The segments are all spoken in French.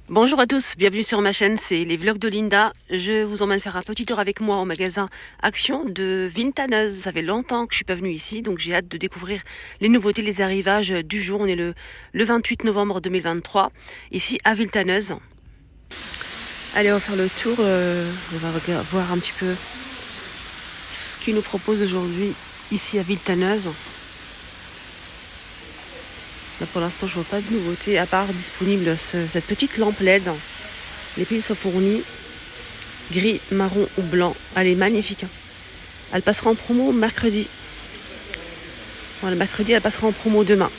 Bonjour à tous, bienvenue sur ma chaîne, c'est les vlogs de Linda. Je vous emmène faire un petit tour avec moi au magasin Action de Villetaneuse. Ça fait longtemps que je suis pas venue ici, donc j'ai hâte de découvrir les nouveautés, les arrivages du jour. On est le 28 novembre 2023, ici à Villetaneuse. Allez, on va faire le tour, on va voir un petit peu ce qu'ils nous proposent aujourd'hui ici à Villetaneuse. Là, pour l'instant, je vois pas de nouveauté à part disponible cette petite lampe LED. Les piles sont fournies, gris, marron ou blanc. Elle est magnifique. Hein. Elle passera en promo mercredi. Voilà, mercredi, elle passera en promo demain.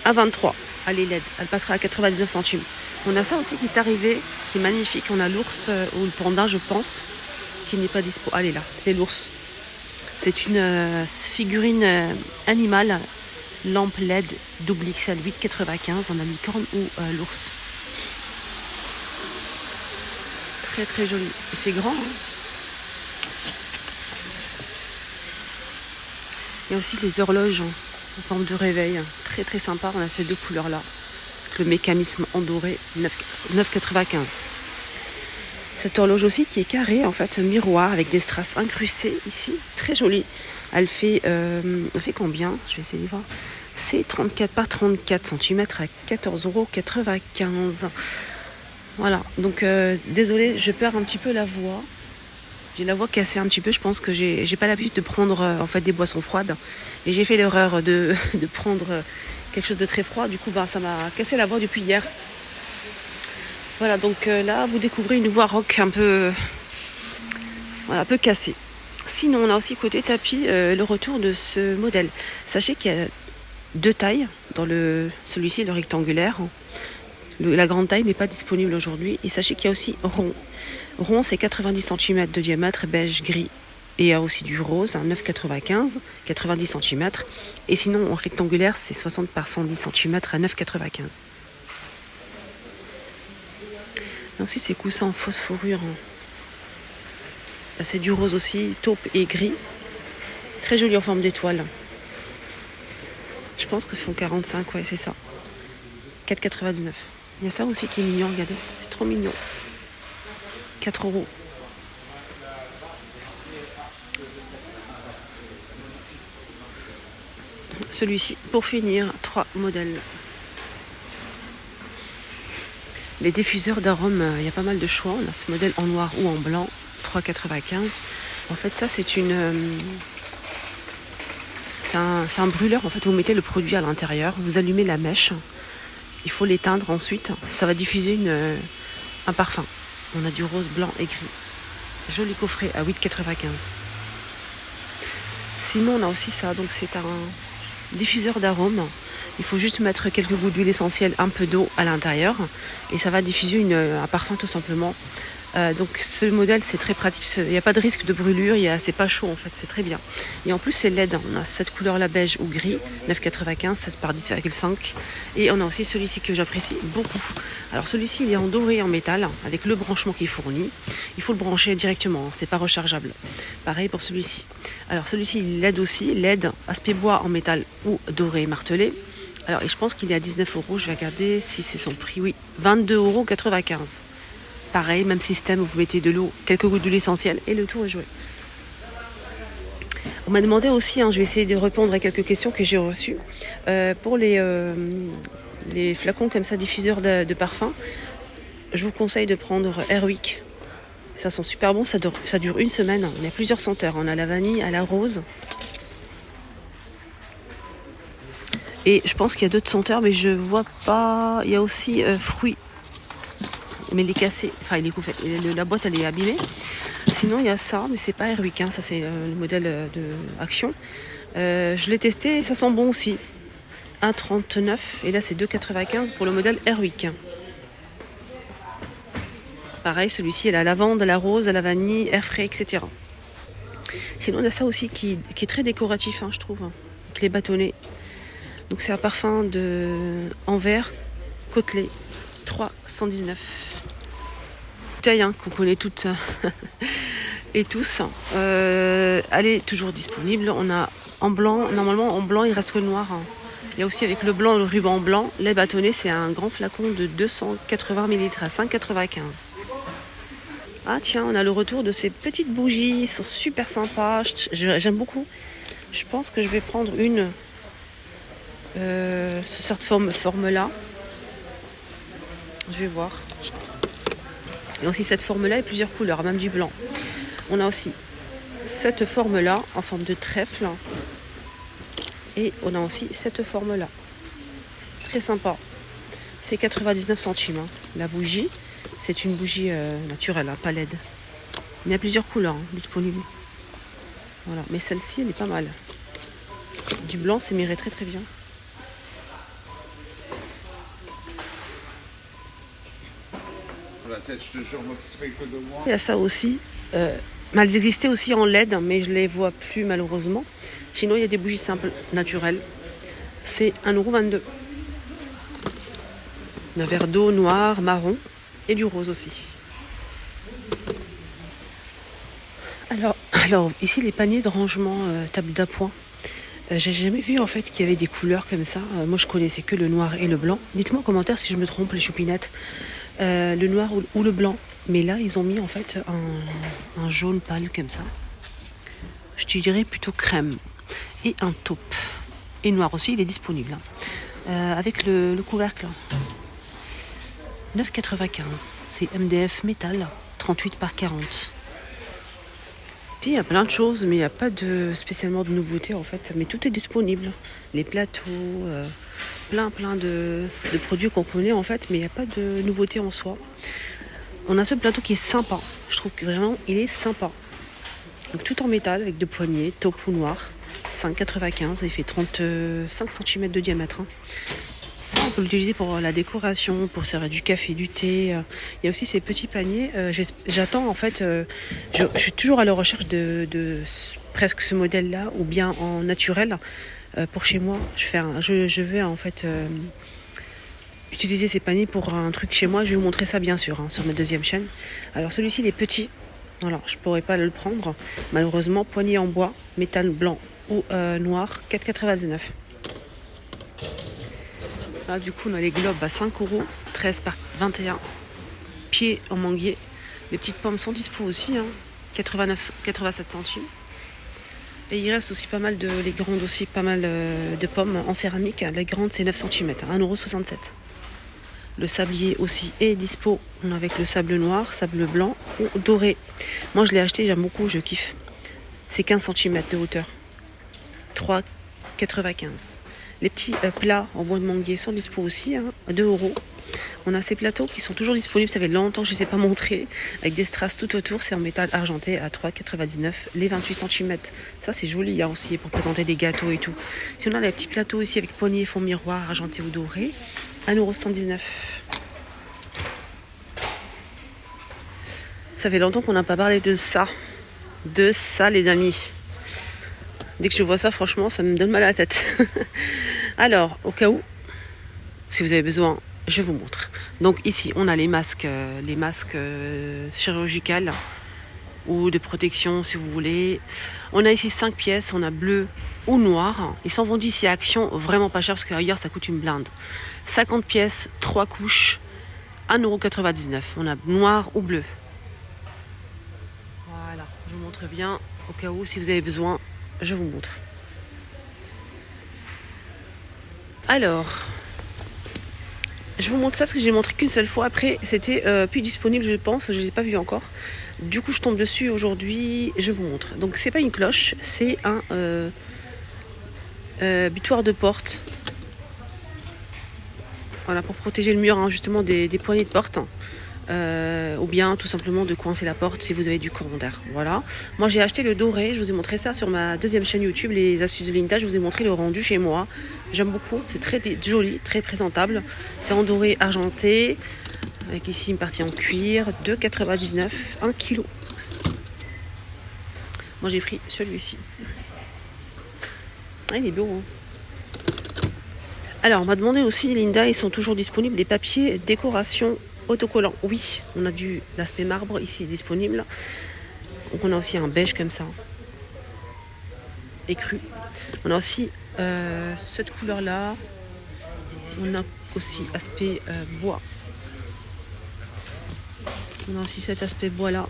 À 23. Elle est LED. Elle passera à 99 centimes. On a ça aussi qui est arrivé, qui est magnifique. On a l'ours ou le panda, je pense, qui n'est pas dispo. Elle est là, c'est l'ours. C'est une figurine animale. Lampe LED double XL 8,95 en licorne ou l'ours. Très très joli. Et c'est grand. Hein. Il y a aussi les horloges en forme de réveil. Très très sympa. On a ces deux couleurs là. Le mécanisme en doré 9,95. Cette horloge aussi qui est carrée, en fait, miroir avec des strass incrustées ici. Très jolie. Elle fait combien? Je vais essayer de voir. C'est 34 par 34 cm à 14,95 €. Voilà, donc désolé, je perds un petit peu la voix. J'ai la voix cassée un petit peu, je pense que j'ai pas l'habitude de prendre en fait des boissons froides. Et j'ai fait l'erreur de prendre quelque chose de très froid, du coup ça m'a cassé la voix depuis hier. Voilà, donc là vous découvrez une voix rock un peu cassée. Sinon on a aussi côté tapis le retour de ce modèle. Sachez qu'il y a deux tailles dans celui-ci, le rectangulaire. La grande taille n'est pas disponible aujourd'hui. Et sachez qu'il y a aussi rond. Rond, c'est 90 cm de diamètre, beige, gris. Et il y a aussi du rose, 9,95, 90 cm. Et sinon, en rectangulaire, c'est 60 par 110 cm à 9,95. Et aussi, ces coussins en fausse fourrure. Là, c'est du rose aussi, taupe et gris. Très joli en forme d'étoile. Je pense que font 45, ouais, c'est ça. 4,99. Il y a ça aussi qui est mignon, regardez. C'est trop mignon. 4 €. Celui-ci, pour finir, 3 modèles. Les diffuseurs d'arômes, il y a pas mal de choix. On a ce modèle en noir ou en blanc, 3,95. En fait, ça, c'est un brûleur. En fait, vous mettez le produit à l'intérieur, vous allumez la mèche. Il faut l'éteindre ensuite. Ça va diffuser un parfum. On a du rose, blanc et gris. Joli coffret à 8,95. Sinon, on a aussi ça. Donc, c'est un diffuseur d'arômes. Il faut juste mettre quelques gouttes d'huile essentielle, un peu d'eau à l'intérieur. Et ça va diffuser un parfum tout simplement. Donc ce modèle c'est très pratique, il n'y a pas de risque de brûlure, c'est pas chaud en fait, c'est très bien. Et en plus c'est LED, on a cette couleur là beige ou gris, 9,95, 16 par 10,5. Et on a aussi celui-ci que j'apprécie beaucoup. Alors celui-ci il est en doré en métal, avec le branchement qui est fourni. Il faut le brancher directement, c'est pas rechargeable. Pareil pour celui-ci. Alors celui-ci il LED aussi, LED, aspect bois en métal ou doré martelé. Alors et je pense qu'il est à 19 €, je vais regarder si c'est son prix, oui, 22,95 €. Pareil, même système, vous mettez de l'eau, quelques gouttes d'huile essentielle et le tour est joué. On m'a demandé aussi, je vais essayer de répondre à quelques questions que j'ai reçues. Pour les flacons comme ça, diffuseurs de parfum, je vous conseille de prendre Airwick. Ça sent super bon, ça dure une semaine. On a plusieurs senteurs, on a la vanille, à la rose. Et je pense qu'il y a d'autres senteurs, mais je vois pas. Il y a aussi fruits. Mais il est cassé, enfin il est coupé, la boîte elle est abîmée. Sinon il y a ça, mais c'est pas Airwick, ça c'est le modèle de Action. Je l'ai testé, ça sent bon aussi. 1,39 et là c'est 2,95 pour le modèle Airwick. Pareil, celui-ci il a la lavande, la rose, la vanille, air frais, etc. Sinon on a ça aussi qui est très décoratif, je trouve, avec les bâtonnets. Donc c'est un parfum en verre, côtelé, 3,119. Qu'on connaît toutes et tous. Elle est toujours disponible. On a en blanc, normalement en blanc il reste que le noir. Il y a aussi avec le blanc, le ruban blanc, lait bâtonné, c'est un grand flacon de 280 ml à 5,95. Ah tiens, on a le retour de ces petites bougies, ils sont super sympas, j'aime beaucoup. Je pense que je vais prendre une, ce sort de forme-là. Je vais voir. Et aussi cette forme-là et plusieurs couleurs, même du blanc. On a aussi cette forme-là en forme de trèfle. Et on a aussi cette forme-là. Très sympa. C'est 99 centimes. Hein. La bougie, c'est une bougie naturelle, hein, pas LED. Il y a plusieurs couleurs hein, disponibles. Voilà. Mais celle-ci, elle est pas mal. Du blanc, c'est m'irait très très bien. La tête, je te jure, moi, ce serait que de moi. Il y a ça aussi. Elles existaient aussi en LED, mais je les vois plus malheureusement. Sinon, il y a des bougies simples, naturelles. C'est 1,22 €. Un verre d'eau noir, marron et du rose aussi. Alors ici, les paniers de rangement table d'appoint. J'ai jamais vu en fait qu'il y avait des couleurs comme ça. Moi, je connaissais que le noir et le blanc. Dites-moi en commentaire si je me trompe, les choupinettes. Le noir ou le blanc. Mais là, ils ont mis en fait un jaune pâle comme ça. Je te dirais plutôt crème. Et un taupe. Et noir aussi, il est disponible. Hein. Avec le couvercle. 9,95. C'est MDF métal. 38 par 40. Il y a plein de choses, mais il n'y a pas spécialement de nouveautés en fait. Mais tout est disponible. Les plateaux, plein de produits qu'on connaît en fait, mais il n'y a pas de nouveautés en soi. On a ce plateau qui est sympa. Je trouve que vraiment il est sympa. Donc tout en métal avec deux poignées, taupe ou noir. 5,95. Il fait 35 cm de diamètre. Hein. Ça, on peut l'utiliser pour la décoration, pour servir du café, du thé. Il y a aussi ces petits paniers. J'attends en fait, je suis toujours à la recherche de presque ce modèle-là, ou bien en naturel. Pour chez moi, je vais en fait utiliser ces paniers pour un truc chez moi. Je vais vous montrer ça bien sûr hein, sur ma deuxième chaîne. Alors celui-ci, il est petit. Voilà, je ne pourrais pas le prendre. Malheureusement, poignée en bois, métal blanc ou noir, 4,99 €. Là, du coup, on a les globes à 5 €, 13 par 21. Pieds en manguier. Les petites pommes sont dispo aussi, hein, 87 centimes. Et il reste aussi pas mal les grandes aussi, pas mal de pommes en céramique. Les grandes, c'est 9 cm, 1,67 €. Le sablier aussi est dispo. On a avec le sable noir, sable blanc ou doré. Moi, je l'ai acheté, j'aime beaucoup, je kiffe. C'est 15 cm de hauteur. 3,95 €. Les petits plats en bois de manguier sont dispo aussi, hein, à 2 €. On a ces plateaux qui sont toujours disponibles, ça fait longtemps que je ne les ai pas montrés, avec des strass tout autour, c'est en métal argenté à 3,99 €, les 28 cm. Ça c'est joli hein, aussi pour présenter des gâteaux et tout. Si on a les petits plateaux aussi avec poignée, fond miroir, argenté ou doré, 1,79 €. Ça fait longtemps qu'on n'a pas parlé de ça. De ça les amis. Dès que je vois ça, franchement, ça me donne mal à la tête. Alors, au cas où, si vous avez besoin, je vous montre. Donc ici, on a les masques chirurgicales ou de protection, si vous voulez. On a ici 5 pièces, on a bleu ou noir. Ils s'en vont d'ici à Action, vraiment pas cher parce qu'ailleurs, ça coûte une blinde. 50 pièces, 3 couches, 1,99 €. On a noir ou bleu. Voilà, je vous montre bien. Au cas où, si vous avez besoin, je vous montre. Alors, je vous montre ça parce que j'ai montré qu'une seule fois. Après, c'était plus disponible, je pense. Je ne les ai pas vus encore. Du coup, je tombe dessus aujourd'hui. Je vous montre. Donc, c'est pas une cloche, c'est un butoir de porte. Voilà, pour protéger le mur, hein, justement, des poignées de porte. Ou bien tout simplement de coincer la porte si vous avez du courant d'air. Voilà. Moi j'ai acheté le doré, je vous ai montré ça sur ma deuxième chaîne YouTube, les astuces de vintage, je vous ai montré le rendu chez moi. J'aime beaucoup, c'est très joli, très présentable. C'est en doré argenté, avec ici une partie en cuir, 2,99 €, 1 kg. Moi j'ai pris celui-ci. Ah, il est beau. Hein. Alors on m'a demandé aussi, Linda, ils sont toujours disponibles des papiers décoration autocollant. Oui, on a l'aspect marbre ici disponible. Donc on a aussi un beige comme ça. Écru. On a aussi Cette couleur-là, on a aussi aspect bois. On a aussi cet aspect bois-là.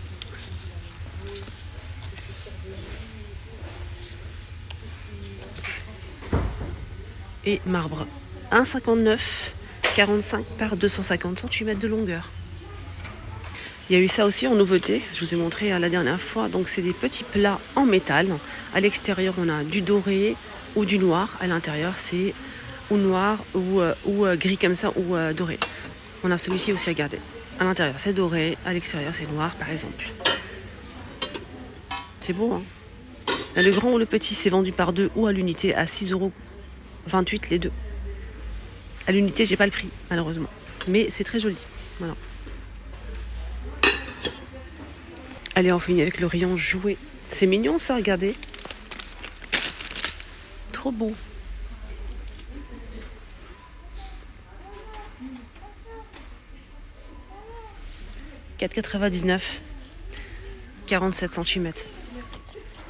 Et marbre. 1,59, 45 par 250 cm de longueur. Il y a eu ça aussi en nouveauté, je vous ai montré la dernière fois. Donc c'est des petits plats en métal. À l'extérieur, on a du doré ou du noir. À l'intérieur, c'est ou noir ou gris comme ça ou doré. On a celui-ci aussi à garder. À l'intérieur, c'est doré. À l'extérieur, c'est noir, par exemple. C'est beau, hein? Le grand ou le petit, c'est vendu par deux ou à l'unité à 6,28 € les deux. À l'unité, j'ai pas le prix, malheureusement. Mais c'est très joli. Voilà. Allez, on finit avec le rayon jouet. C'est mignon ça, regardez. Trop beau. « 4,99 €, 47 cm.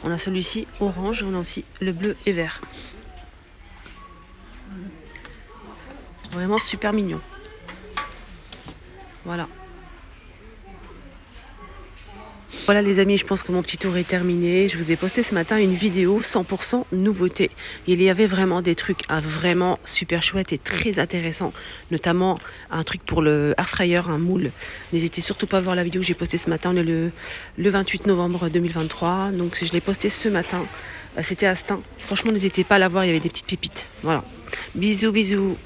On a celui-ci orange, on a aussi le bleu et vert. Vraiment super mignon. Voilà. Voilà les amis, je pense que mon petit tour est terminé. Je vous ai posté ce matin une vidéo 100% nouveauté. Il y avait vraiment des trucs vraiment super chouettes et très intéressants. Notamment un truc pour le air fryer, un moule. N'hésitez surtout pas à voir la vidéo que j'ai postée ce matin. On est le 28 novembre 2023. Donc je l'ai posté ce matin. C'était à Stein. Franchement, n'hésitez pas à la voir, il y avait des petites pépites. Voilà. Bisous, bisous.